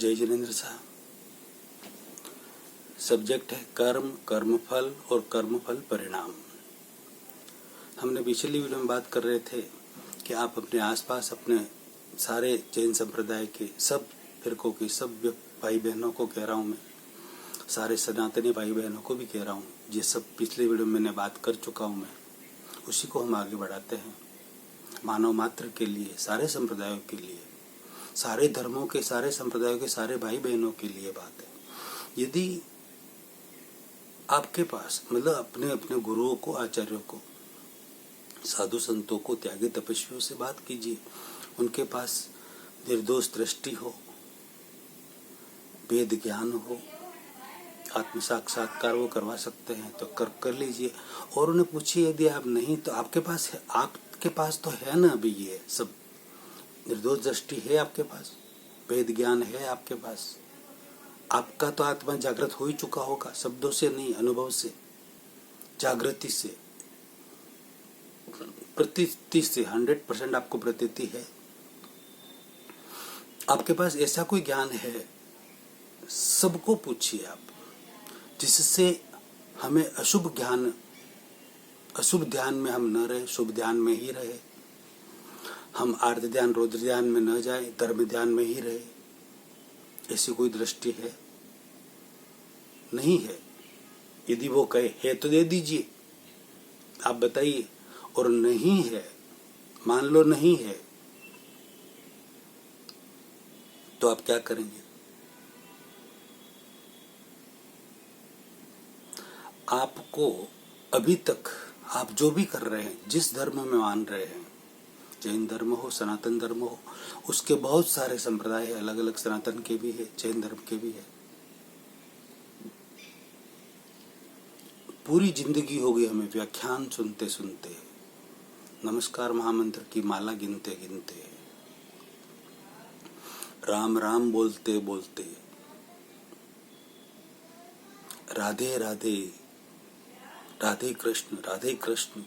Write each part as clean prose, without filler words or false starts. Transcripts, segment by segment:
जय जिनेन्द्र साहब। सब्जेक्ट है कर्म, कर्मफल और कर्मफल परिणाम। हमने पिछली वीडियो में बात कर रहे थे कि आप अपने आसपास अपने सारे जैन संप्रदाय के सब फिरकों की सब भाई बहनों को कह रहा हूँ, मैं सारे सनातनी भाई बहनों को भी कह रहा हूँ, ये सब पिछले वीडियो में मैंने बात कर चुका हूँ, मैं उसी को हम आगे बढ़ाते हैं। मानव मात्र के लिए, सारे संप्रदायों के लिए, सारे धर्मों के, सारे संप्रदायों के सारे भाई बहनों के लिए बात है। यदि आपके पास मतलब अपने अपने गुरुओं को, आचार्यों को, साधु संतों को, त्यागी तपस्वियों से बात कीजिए। उनके पास निर्दोष दृष्टि हो, वेद ज्ञान हो, आत्म साक्षात्कार वो करवा सकते हैं तो कर लीजिए। और उन्हें पूछिए, यदि आप नहीं तो आपके पास है, आपके पास तो है ना अभी ये सब निर्दोष दृष्टि है, आपके पास वेद ज्ञान है, आपके पास आपका तो आत्मा जागृत हो ही चुका होगा, शब्दों से नहीं, अनुभव से, जागृति से, प्रतीति से 100% आपको प्रतीति है। आपके पास ऐसा कोई ज्ञान है, सबको पूछिए आप, जिससे हमें अशुभ ध्यान में हम न रहे, शुभ ध्यान में ही रहे। हम आर्त ध्यान, रौद्र ध्यान में न जाए, धर्म ध्यान में ही रहे। ऐसी कोई दृष्टि है? नहीं है। यदि वो कहे है तो दे दीजिए, आप बताइए। और नहीं है, मान लो नहीं है, तो आप क्या करेंगे? आपको अभी तक आप जो भी कर रहे हैं, जिस धर्म में मान रहे हैं, जैन धर्म हो, सनातन धर्म हो, उसके बहुत सारे संप्रदाय है, अलग अलग, सनातन के भी है, जैन धर्म के भी है। पूरी जिंदगी हो गई हमें व्याख्यान सुनते सुनते, नमस्कार महामंत्र की माला गिनते गिनते, राम राम बोलते बोलते, राधे राधे, राधे कृष्ण,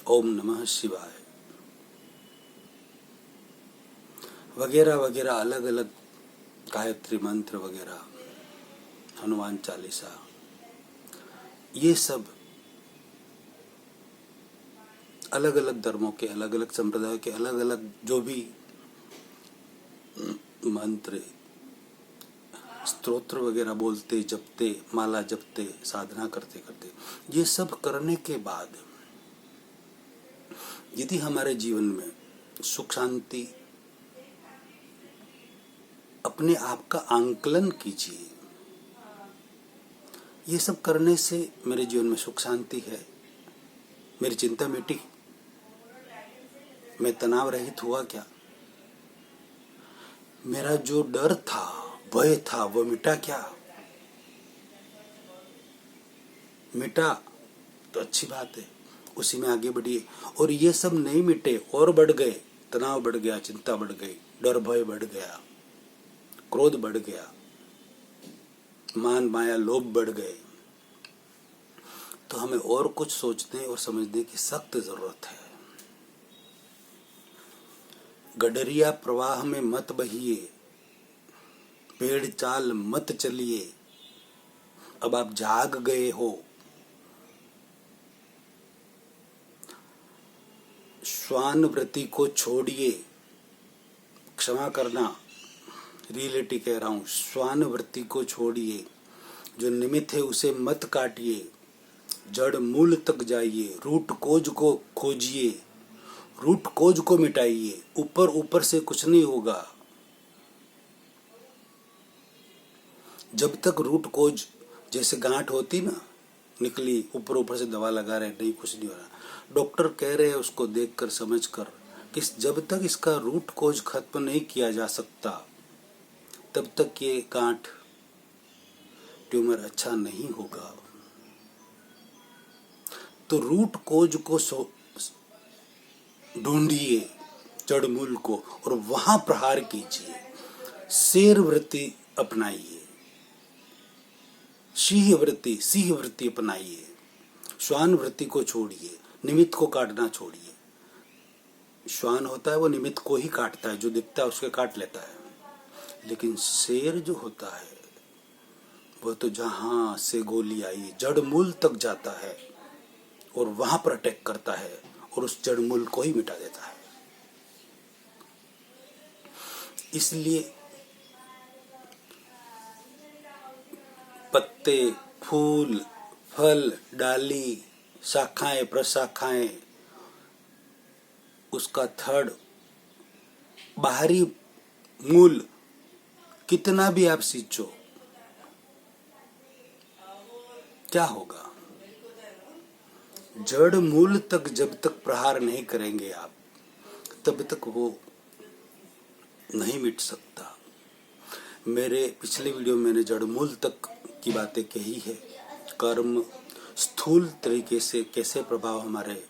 ओम नमः शिवाय वगैरह वगैरह, अलग अलग गायत्री मंत्र वगैरह, हनुमान चालीसा, ये सब अलग अलग धर्मों के, अलग अलग संप्रदायों के, अलग अलग जो भी मंत्र, स्तोत्र वगैरह बोलते, जपते, माला जपते, साधना करते करते, ये सब करने के बाद यदि हमारे जीवन में सुख शांति, अपने आप का आंकलन कीजिए। ये सब करने से मेरे जीवन में सुख शांति है, मेरी चिंता मिटी, मैं तनाव रहित हुआ क्या, मेरा जो डर था, भय था, वो मिटा क्या? मिटा तो अच्छी बात है, उसी में आगे बढ़िए। और ये सब नहीं मिटे और बढ़ गए, तनाव बढ़ गया, चिंता बढ़ गई, डर भय बढ़ गया, क्रोध बढ़ गया, मान माया लोभ बढ़ गए, तो हमें और कुछ सोचने और समझने की सख्त जरूरत है। गडरिया प्रवाह में मत बहिए, पेड़ चाल मत चलिए, अब आप जाग गए हो। श्वान वृत्ति को छोड़िए, क्षमा करना, रियलिटी कह रहा हूं, श्वान वृत्ति को छोड़िए, जो निमित्त है उसे मत काटिए, जड़ मूल तक जाइए, रूट कोज को खोजिए, रूट कोज को मिटाइए। ऊपर ऊपर से कुछ नहीं होगा। जब तक रूट कोज, जैसे गांठ होती ना, निकली, ऊपर ऊपर से दवा लगा रहे, नहीं, कुछ नहीं हो रहा, डॉक्टर कह रहे हैं उसको देखकर समझकर कि जब तक इसका रूट कोज खत्म नहीं किया जा सकता, तब तक ये गांठ, ट्यूमर अच्छा नहीं होगा। तो रूट कोज को ढूंढिए, जड़ मूल को, और वहां प्रहार कीजिए। शेर वृत्ति अपनाइए, सिंह वृत्ति अपनाइए, श्वान वृत्ति को छोड़िए, निमित्त को काटना छोड़िए। श्वान होता है वो निमित्त को ही काटता है, जो दिखता है उसके काट लेता है। लेकिन शेर जो होता है वो तो जहां से गोली आई जड़ मूल तक जाता है और वहां पर अटैक करता है और उस जड़ मूल को ही मिटा देता है। इसलिए पत्ते, फूल, फल, डाली, शाखाएं, प्रशाखाएं, उसका थड़, बाहरी मूल कितना भी आप सींचो, क्या होगा? जड़ मूल तक जब तक प्रहार नहीं करेंगे आप, तब तक वो नहीं मिट सकता। मेरे पिछले वीडियो में मैंने जड़ मूल तक की बातें कही है। कर्म स्थूल तरीके से कैसे प्रभाव हमारे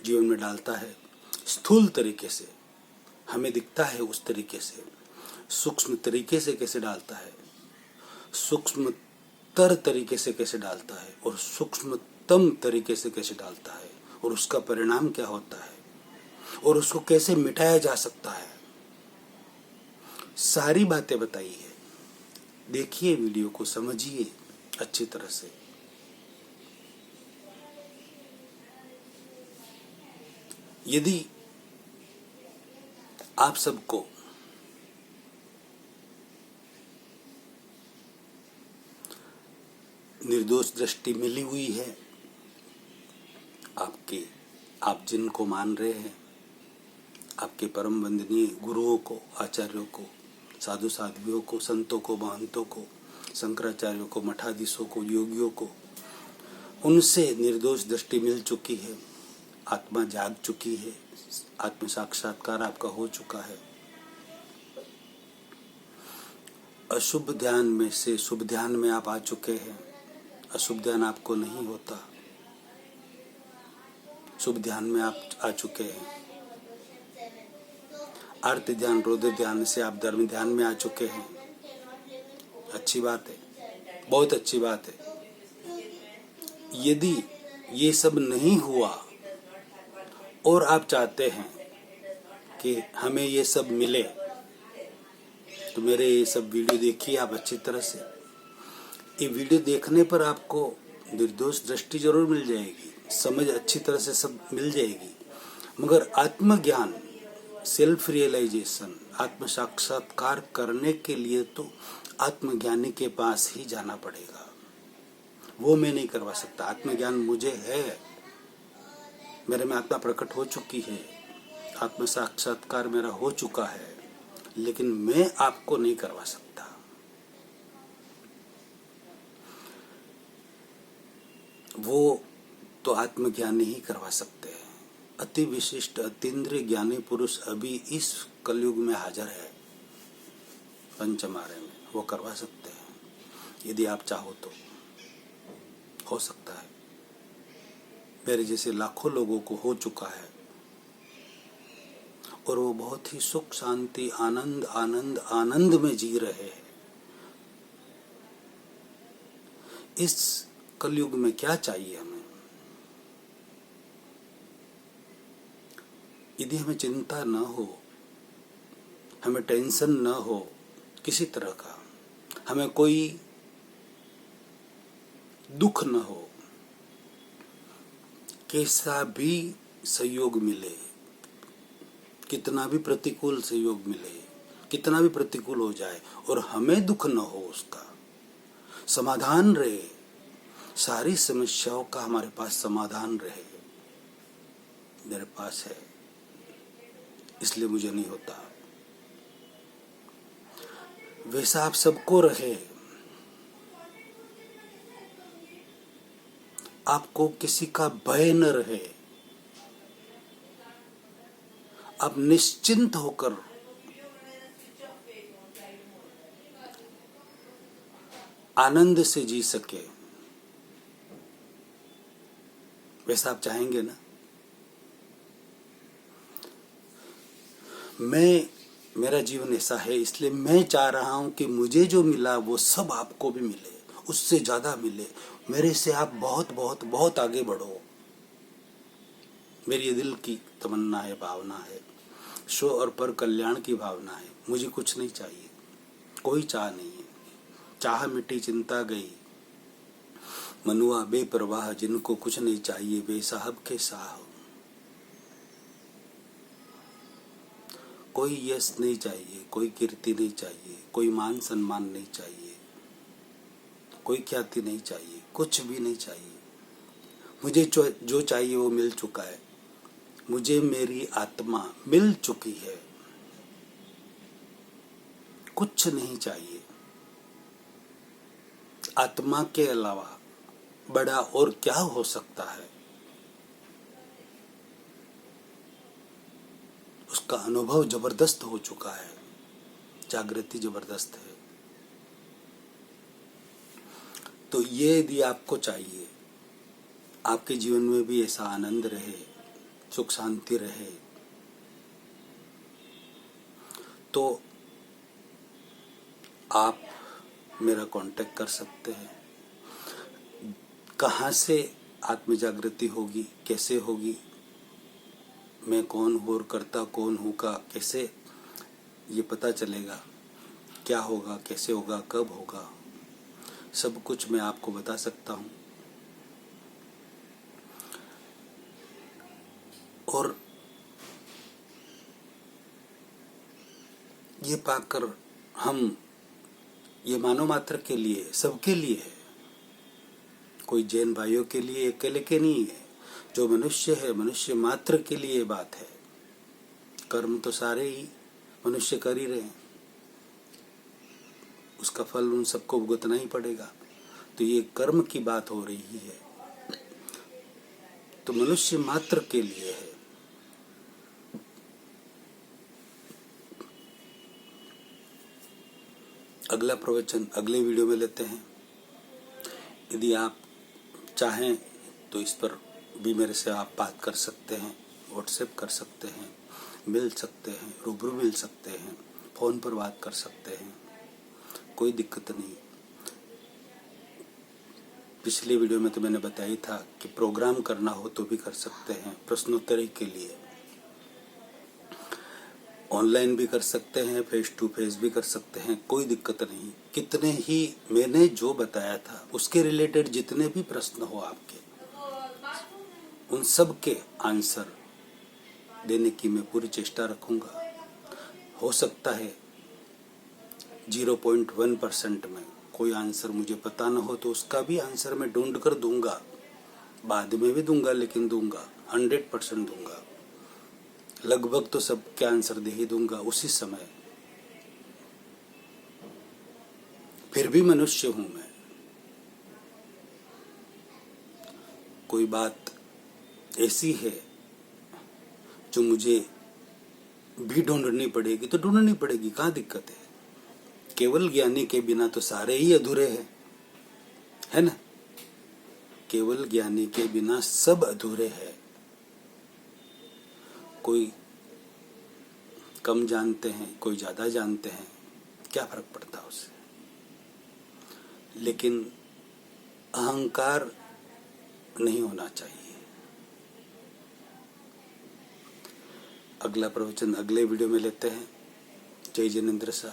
जीवन में डालता है, स्थूल तरीके से हमें दिखता है, उस तरीके से सूक्ष्म तरीके से कैसे डालता है, सूक्ष्मतर तरीके से कैसे डालता है और सूक्ष्मतम तरीके से कैसे डालता है और उसका परिणाम क्या होता है और उसको कैसे मिटाया जा सकता है, सारी बातें बताई है। देखिए वीडियो को, समझिए अच्छी तरह से। यदि आप सबको निर्दोष दृष्टि मिली हुई है, आप जिनको मान रहे हैं, आपके परम वंदनीय गुरुओं को, आचार्यों को, साधु साध्वियों को, संतों को, महंतों को, शंकराचार्यों को, मठाधीशों को, योगियों को, उनसे निर्दोष दृष्टि मिल चुकी है, आत्मा जाग चुकी है, आत्म साक्षात्कार आपका हो चुका है। अशुभ ध्यान में से शुभ ध्यान में आप आ चुके हैं। अशुभ ध्यान आपको नहीं होता, शुभ ध्यान में आप आ चुके हैं। आर्त ध्यान, रौद्र ध्यान से आप धर्म ध्यान में आ चुके हैं। अच्छी बात है, बहुत अच्छी बात है। यदि ये सब नहीं हुआ और आप चाहते हैं कि हमें ये सब मिले, तो मेरे ये सब वीडियो देखिए आप अच्छी तरह से। ये वीडियो देखने पर आपको निर्दोष दृष्टि जरूर मिल जाएगी, समझ अच्छी तरह से सब मिल जाएगी, मगर आत्मज्ञान, सेल्फ रियलाइजेशन, आत्म साक्षात्कार करने के लिए तो आत्मज्ञानी के पास ही जाना पड़ेगा। वो मैं नहीं करवा सकता। आत्मज्ञान मुझे है, मेरे में आत्मा प्रकट हो चुकी है, आत्म साक्षात्कार मेरा हो चुका है, लेकिन मैं आपको नहीं करवा सकता। वो तो आत्मज्ञानी ही करवा सकते हैं। अति विशिष्ट अतीन्द्रिय ज्ञानी पुरुष अभी इस कलयुग में हाजिर है पंचमारे में, वो करवा सकते हैं। यदि आप चाहो तो हो सकता है। मेरे जैसे लाखों लोगों को हो चुका है और वो बहुत ही सुख, शांति, आनंद आनंद आनंद में जी रहे हैं। इस कलयुग में क्या चाहिए हमें? यदि हमें चिंता न हो, हमें टेंशन न हो किसी तरह का, हमें कोई दुख न हो, कैसा भी सहयोग मिले, कितना भी प्रतिकूल सहयोग मिले, कितना भी प्रतिकूल हो जाए और हमें दुख न हो, उसका समाधान रहे, सारी समस्याओं का हमारे पास समाधान रहे, मेरे पास है, इसलिए मुझे नहीं होता। वैसा आप सबको रहे, आपको किसी का भय न रहे, आप निश्चिंत होकर आनंद से जी सके, वैसा आप चाहेंगे ना? मेरा जीवन ऐसा है, इसलिए मैं चाह रहा हूं कि मुझे जो मिला वो सब आपको भी मिले, उससे ज्यादा मिले, मेरे से आप बहुत बहुत बहुत आगे बढ़ो। मेरी दिल की तमन्ना है, भावना है, स्व और पर कल्याण की भावना है। मुझे कुछ नहीं चाहिए, कोई चाह नहीं है। चाह मिटी चिंता गई, मनुआ बेपरवाह, जिनको कुछ नहीं चाहिए वे साहब के साह। कोई यश नहीं चाहिए, कोई कीर्ति नहीं चाहिए, कोई मान सम्मान नहीं चाहिए, कोई ख्याति नहीं चाहिए, कुछ भी नहीं चाहिए। मुझे जो चाहिए वो मिल चुका है। मुझे मेरी आत्मा मिल चुकी है, कुछ नहीं चाहिए। आत्मा के अलावा बड़ा और क्या हो सकता है? उसका अनुभव जबरदस्त हो चुका है, जागृति जबरदस्त है। तो ये यदि आपको चाहिए, आपके जीवन में भी ऐसा आनंद रहे, सुख शांति रहे, तो आप मेरा कांटेक्ट कर सकते हैं। कहाँ से आत्म जागृति होगी, कैसे होगी, मैं कौन हूँ और करता कौन हूँ का कैसे ये पता चलेगा, क्या होगा, कैसे होगा, कब होगा, सब कुछ मैं आपको बता सकता हूँ। और ये पाकर हम ये मानव मात्र के लिए, सबके लिए है, कोई जैन भाइयों के लिए अकेले के नहीं है। जो मनुष्य है, मनुष्य मात्र के लिए बात है। कर्म तो सारे ही मनुष्य कर ही रहे हैं, उसका फल उन सबको भुगतना ही पड़ेगा। तो ये कर्म की बात हो रही है, तो मनुष्य मात्र के लिए है। अगला प्रवचन अगले वीडियो में लेते हैं। यदि आप चाहें तो इस पर भी मेरे से आप बात कर सकते हैं, व्हाट्सएप कर सकते हैं, मिल सकते हैं, रूबरू मिल सकते हैं, फोन पर बात कर सकते हैं, कोई दिक्कत नहीं। पिछले वीडियो में तो मैंने बताया था कि प्रोग्राम करना हो तो भी कर सकते हैं, प्रश्नोत्तरी के लिए ऑनलाइन भी कर सकते हैं, फेस टू फेस भी कर सकते हैं, कोई दिक्कत नहीं। कितने ही मैंने जो बताया था उसके रिलेटेड जितने भी प्रश्न हो आपके, उन सब के आंसर देने की मैं पूरी चेष्टा रखूंगा। हो सकता है 0.1% में कोई आंसर मुझे पता न हो तो उसका भी आंसर मैं ढूंढ कर दूंगा, बाद में भी दूंगा, लेकिन दूंगा, 100% दूंगा। लगभग तो सबके आंसर दे ही दूंगा उसी समय। फिर भी मनुष्य हूं मैं। कोई बात ऐसी है जो मुझे भी ढूंढनी पड़ेगी तो ढूंढनी पड़ेगी, कहाँ दिक्कत है। केवल ज्ञानी के बिना तो सारे ही अधूरे हैं, है ना। केवल ज्ञानी के बिना सब अधूरे हैं। कोई कम जानते हैं, कोई ज्यादा जानते हैं, क्या फर्क पड़ता है उससे। लेकिन अहंकार नहीं होना चाहिए। अगला प्रवचन अगले वीडियो में लेते हैं। जय जिनेंद्र शाह।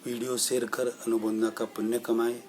वीडियो शेयर कर अनुबोधना का पुण्य कमाए।